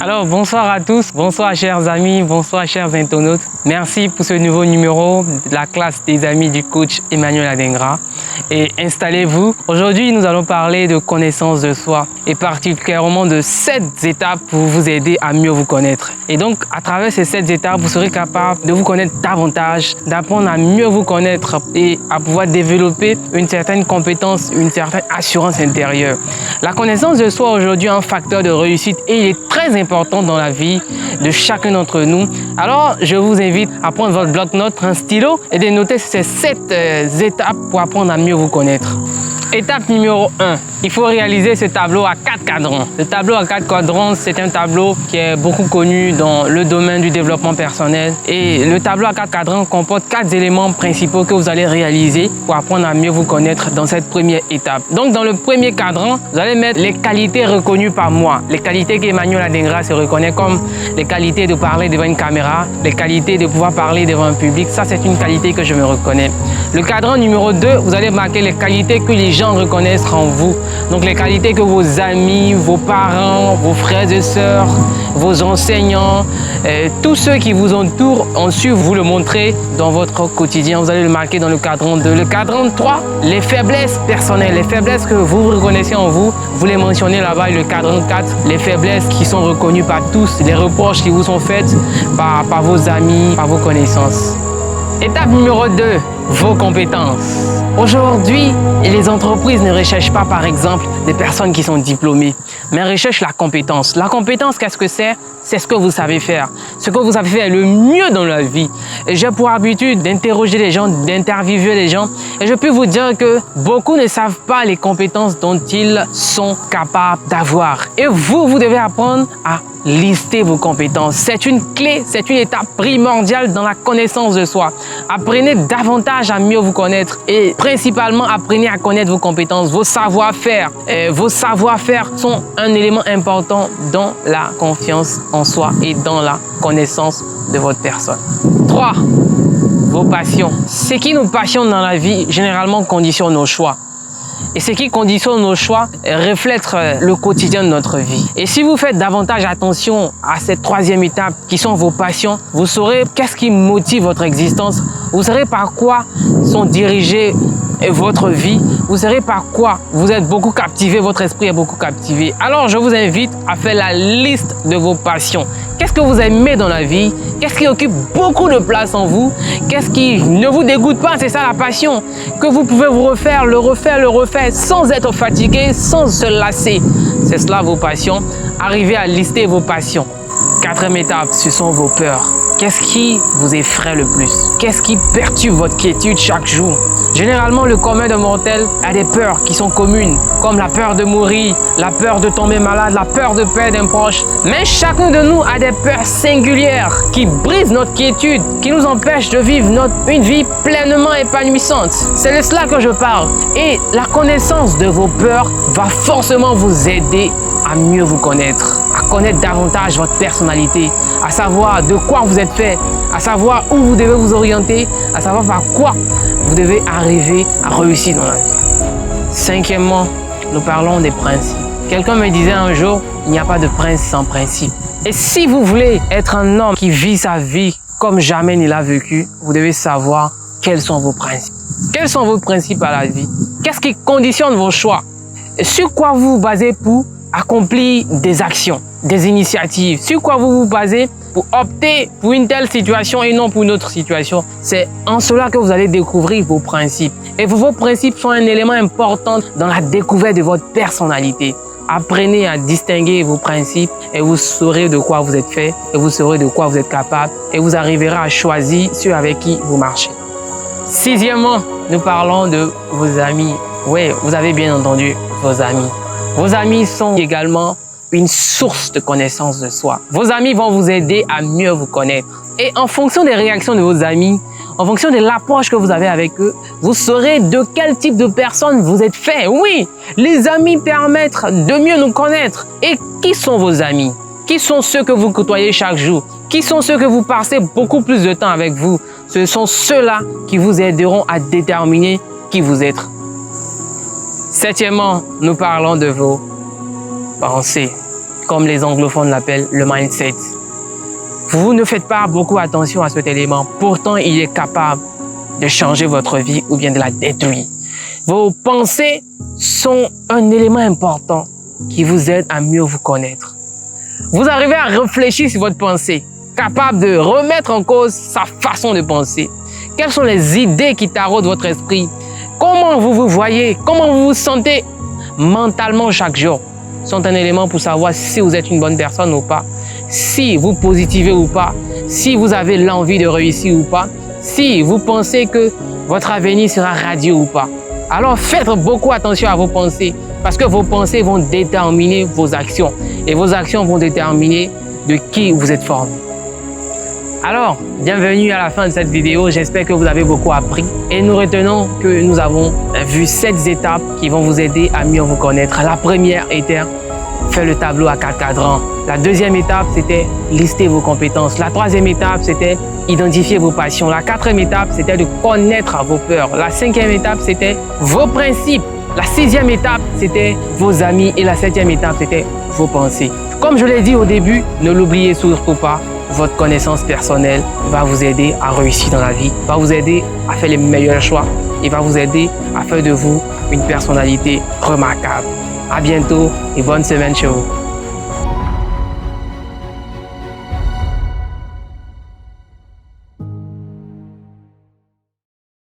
Alors bonsoir à tous, bonsoir chers amis, bonsoir chers internautes. Merci pour ce nouveau numéro de la classe des amis du coach Emmanuel Adengra. Et installez-vous. Aujourd'hui, nous allons parler de connaissance de soi et particulièrement de 7 étapes pour vous aider à mieux vous connaître. Et donc, à travers ces 7 étapes, vous serez capable de vous connaître davantage, d'apprendre à mieux vous connaître et à pouvoir développer une certaine compétence, une certaine assurance intérieure. La connaissance de soi aujourd'hui est un facteur de réussite et il est très important dans la vie de chacun d'entre nous. Alors, je vous invite à prendre votre bloc-notes, un stylo et de noter ces 7 étapes pour apprendre à mieux vous connaître. Étape numéro 1, il faut réaliser ce tableau à 4 cadrans. Le tableau à 4 cadrans, c'est un tableau qui est beaucoup connu dans le domaine du développement personnel. Et le tableau à 4 cadrans comporte 4 éléments principaux que vous allez réaliser pour apprendre à mieux vous connaître dans cette première étape. Donc, dans le premier cadran, vous allez mettre les qualités reconnues par moi. Les qualités qu'Emmanuel Adengra se reconnaît comme les qualités de parler devant une caméra, les qualités de pouvoir parler devant un public. Ça, c'est une qualité que je me reconnais. Le cadran numéro 2, vous allez marquer les qualités que les gens reconnaissent en vous. Donc les qualités que vos amis, vos parents, vos frères et sœurs, vos enseignants, tous ceux qui vous entourent ont su vous le montrer dans votre quotidien. Vous allez le marquer dans le cadran 2. Le cadran 3, les faiblesses personnelles, les faiblesses que vous reconnaissez en vous, vous les mentionnez là-bas. Et le cadran 4, les faiblesses qui sont reconnues par tous, les reproches qui vous sont faites par vos amis, par vos connaissances. Étape numéro 2, vos compétences. Aujourd'hui, les entreprises ne recherchent pas, par exemple, des personnes qui sont diplômées, mais recherchent la compétence. La compétence, qu'est-ce que c'est? C'est ce que vous savez faire, ce que vous savez faire le mieux dans la vie. Et j'ai pour habitude d'interroger les gens, d'interviewer les gens. Et je peux vous dire que beaucoup ne savent pas les compétences dont ils sont capables d'avoir. Et vous devez apprendre à lister vos compétences. C'est une clé, c'est une étape primordiale dans la connaissance de soi. Apprenez davantage à mieux vous connaître et principalement apprenez à connaître vos compétences, vos savoir-faire. Vos savoir-faire sont un élément important dans la confiance en soi et dans la connaissance de votre personne. 3. Vos passions. Ce qui nous passionne dans la vie, généralement, conditionne nos choix. Et ce qui conditionne nos choix reflète le quotidien de notre vie. Et si vous faites davantage attention à cette 3e étape qui sont vos passions, vous saurez qu'est-ce qui motive votre existence, vous saurez par quoi sont dirigées votre vie, vous saurez par quoi vous êtes beaucoup captivé, votre esprit est beaucoup captivé. Alors je vous invite à faire la liste de vos passions. Qu'est-ce que vous aimez dans la vie? Qu'est-ce qui occupe beaucoup de place en vous? Qu'est-ce qui ne vous dégoûte pas? C'est ça la passion. Que vous pouvez vous refaire, le refaire sans être fatigué, sans se lasser. C'est cela vos passions. Arrivez à lister vos passions. 4e étape, ce sont vos peurs. Qu'est-ce qui vous effraie le plus? Qu'est-ce qui perturbe votre quiétude chaque jour? Généralement, le commun des mortels a des peurs qui sont communes, comme la peur de mourir, la peur de tomber malade, la peur de perdre un proche. Mais chacun de nous a des peurs singulières qui brisent notre quiétude, qui nous empêchent de vivre une vie pleinement épanouissante. C'est de cela que je parle. Et la connaissance de vos peurs va forcément vous aider à mieux vous connaître, à connaître davantage votre personnalité, à savoir de quoi vous êtes fait, à savoir où vous devez vous orienter, à savoir par quoi vous devez arriver à réussir dans la vie. 5e, nous parlons des principes. Quelqu'un me disait un jour, il n'y a pas de prince sans principe. Et si vous voulez être un homme qui vit sa vie comme jamais il l'a vécu, vous devez savoir quels sont vos principes. Quels sont vos principes à la vie? Qu'est-ce qui conditionne vos choix? Et sur quoi vous vous basez pour accomplir des actions, des initiatives? Sur quoi vous vous basez pour opter pour une telle situation et non pour une autre situation? C'est en cela que vous allez découvrir vos principes. Et vos principes sont un élément important dans la découverte de votre personnalité. Apprenez à distinguer vos principes et vous saurez de quoi vous êtes fait et vous saurez de quoi vous êtes capable et vous arriverez à choisir ceux avec qui vous marchez. 6e, nous parlons de vos amis. Oui, vous avez bien entendu, vos amis. Vos amis sont également une source de connaissance de soi. Vos amis vont vous aider à mieux vous connaître. Et en fonction des réactions de vos amis, en fonction de l'approche que vous avez avec eux, vous saurez de quel type de personne vous êtes fait. Oui, les amis permettent de mieux nous connaître. Et qui sont vos amis? Qui sont ceux que vous côtoyez chaque jour? Qui sont ceux que vous passez beaucoup plus de temps avec vous? Ce sont ceux-là qui vous aideront à déterminer qui vous êtes. 7e, nous parlons de vos pensées. comme les anglophones l'appellent, le mindset. Vous ne faites pas beaucoup attention à cet élément. Pourtant, il est capable de changer votre vie ou bien de la détruire. Vos pensées sont un élément important qui vous aide à mieux vous connaître. Vous arrivez à réfléchir sur votre pensée, capable de remettre en cause sa façon de penser. Quelles sont les idées qui taraudent votre esprit? Comment vous vous voyez? Comment vous vous sentez mentalement chaque jour? Sont un élément pour savoir si vous êtes une bonne personne ou pas, si vous positivez ou pas, si vous avez l'envie de réussir ou pas, si vous pensez que votre avenir sera radieux ou pas. Alors faites beaucoup attention à vos pensées parce que vos pensées vont déterminer vos actions et vos actions vont déterminer de qui vous êtes formé. Alors, bienvenue à la fin de cette vidéo. J'espère que vous avez beaucoup appris et nous retenons que nous avons vu 7 étapes qui vont vous aider à mieux vous connaître. La première était faire le tableau à 4 cadrans. La deuxième étape, c'était lister vos compétences. La troisième étape, c'était identifier vos passions. La quatrième étape, c'était de connaître vos peurs. La cinquième étape, c'était vos principes. La sixième étape, c'était vos amis. Et la septième étape, c'était vos pensées. Comme je l'ai dit au début, ne l'oubliez surtout pas. Votre connaissance personnelle va vous aider à réussir dans la vie, va vous aider à faire les meilleurs choix et va vous aider à faire de vous une personnalité remarquable. À bientôt et bonne semaine chez vous.